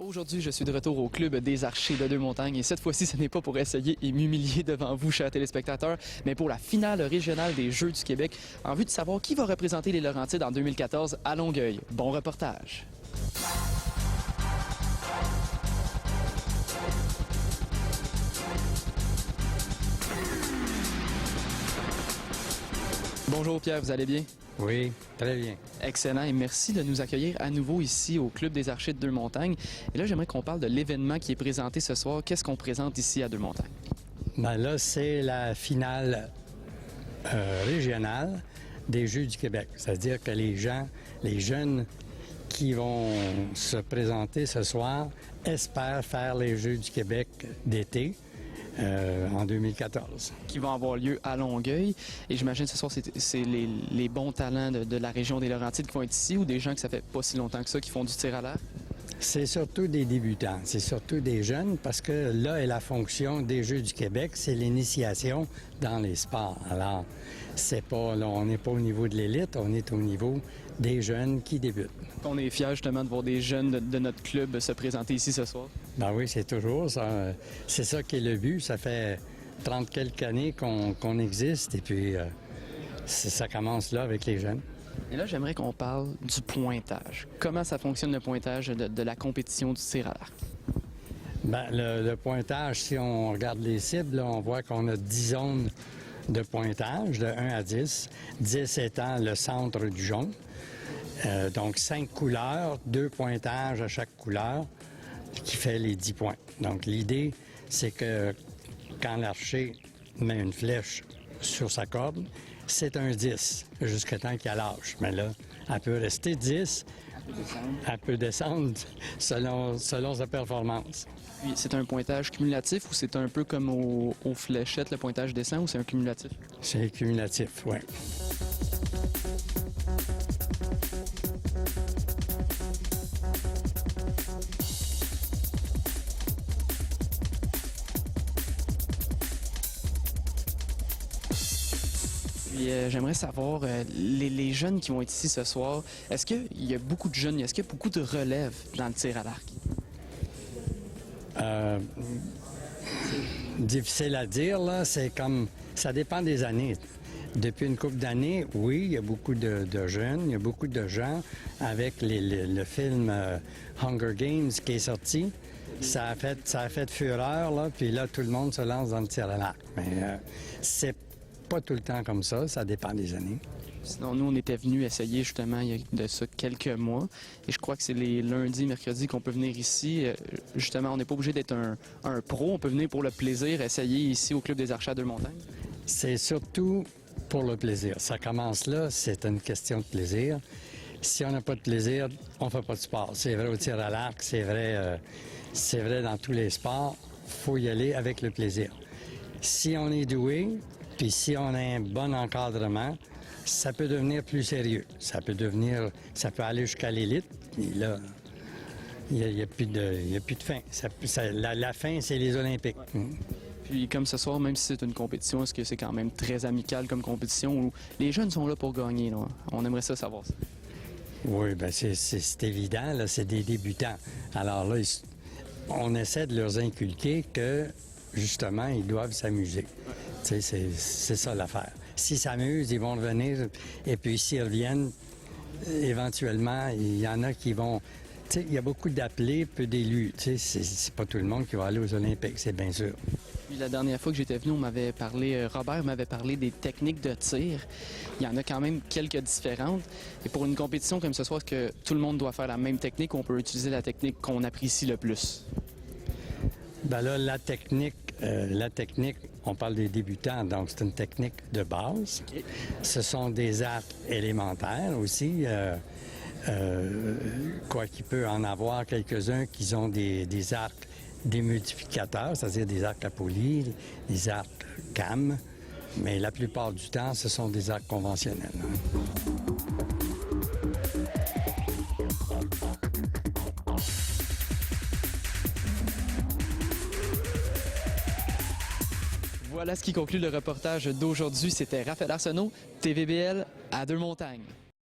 Aujourd'hui, je suis de retour au Club des Archers de Deux-Montagnes et cette fois-ci, ce n'est pas pour essayer et m'humilier devant vous, chers téléspectateurs, mais pour la finale régionale des Jeux du Québec, en vue de savoir qui va représenter les Laurentides en 2014 à Longueuil. Bon reportage! Bonjour Pierre, vous allez bien? Oui, très bien. Excellent et merci de nous accueillir à nouveau ici au Club des Archers de Deux-Montagnes. Et là, j'aimerais qu'on parle de l'événement qui est présenté ce soir. Qu'est-ce qu'on présente ici à Deux-Montagnes? Ben là, c'est la finale régionale des Jeux du Québec. C'est-à-dire que les jeunes qui vont se présenter ce soir espèrent faire les Jeux du Québec d'été. En 2014. Qui vont avoir lieu à Longueuil. Et j'imagine ce soir, c'est les bons talents de la région des Laurentides qui vont être ici ou des gens que ça fait pas si longtemps que ça qui font du tir à l'arc? C'est surtout des débutants, c'est surtout des jeunes parce que là est la fonction des Jeux du Québec, c'est l'initiation dans les sports. Alors, c'est pas, là, on n'est pas au niveau de l'élite, on est au niveau des jeunes qui débutent. On est fiers justement de voir des jeunes de notre club se présenter ici ce soir. Ben oui, c'est toujours ça. C'est ça qui est le but. Ça fait 30 quelques années qu'on existe et puis ça commence là avec les jeunes. Et là, j'aimerais qu'on parle du pointage. Comment ça fonctionne le pointage de la compétition du tir à l'arc? Bien, le pointage, si on regarde les cibles, là, on voit qu'on a 10 zones de pointage, de 1 à 10. 10 étant le centre du jaune. Donc, 5 couleurs, 2 pointages à chaque couleur, qui fait les 10 points. Donc, l'idée, c'est que quand l'archer met une flèche sur sa corde, c'est un 10, jusqu'à temps qu'elle lâche. Mais là, elle peut rester 10, elle peut descendre selon sa performance. Puis, c'est un pointage cumulatif ou c'est un peu comme aux fléchettes, le pointage descend ou c'est un cumulatif? C'est cumulatif, oui. Puis, j'aimerais savoir, les jeunes qui vont être ici ce soir, est-ce qu'il y a beaucoup de jeunes, est-ce qu'il y a beaucoup de relève dans le tir à l'arc? Difficile à dire, là. C'est comme... Ça dépend des années. Depuis une couple d'années, oui, il y a beaucoup de jeunes, il y a beaucoup de gens avec le film Hunger Games qui est sorti. Ça a fait fureur, là, puis là, tout le monde se lance dans le tir à l'arc. Mais c'est pas tout le temps comme ça dépend des années. Sinon, nous, on était venus essayer justement il y a de ça quelques mois. Et je crois que c'est les lundis, mercredis qu'on peut venir ici. Justement, on n'est pas obligé d'être un pro. On peut venir pour le plaisir, essayer ici au Club des Archers de Deux-Montagnes. C'est surtout pour le plaisir. Ça commence là, c'est une question de plaisir. Si on n'a pas de plaisir, on ne fait pas de sport. C'est vrai au tir à l'arc, c'est vrai dans tous les sports. Il faut y aller avec le plaisir. Si on est doué, puis si on a un bon encadrement, ça peut devenir plus sérieux. Ça peut aller jusqu'à l'élite. Et là, il n'y a plus de fin. La fin, c'est les Olympiques. Ouais. Puis comme ce soir, même si c'est une compétition, est-ce que c'est quand même très amical comme compétition où les jeunes sont là pour gagner, là? On aimerait ça savoir ça. Oui, bien c'est évident, là, c'est des débutants. Alors là, on essaie de leur inculquer que, justement, ils doivent s'amuser. Ouais. C'est ça l'affaire. S'ils s'amusent, ils vont revenir. Et puis s'ils reviennent, éventuellement, il y en a qui vont... Tu sais, il y a beaucoup d'appelés, peu d'élus. Tu sais, c'est pas tout le monde qui va aller aux Olympiques, c'est bien sûr. Puis la dernière fois que j'étais venu, Robert m'avait parlé des techniques de tir. Il y en a quand même quelques différentes. Et pour une compétition comme ce soir, est-ce que tout le monde doit faire la même technique ou on peut utiliser la technique qu'on apprécie le plus? Bien là, la technique, on parle des débutants, donc c'est une technique de base. Okay. Ce sont des arcs élémentaires aussi, quoi qu'il peut en avoir quelques-uns qui ont des arcs démultiplicateurs, c'est-à-dire des arcs à polis, des arcs cam, mais la plupart du temps, ce sont des arcs conventionnels. Voilà ce qui conclut le reportage d'aujourd'hui. C'était Raphaël Arsenault, TVBL à Deux-Montagnes.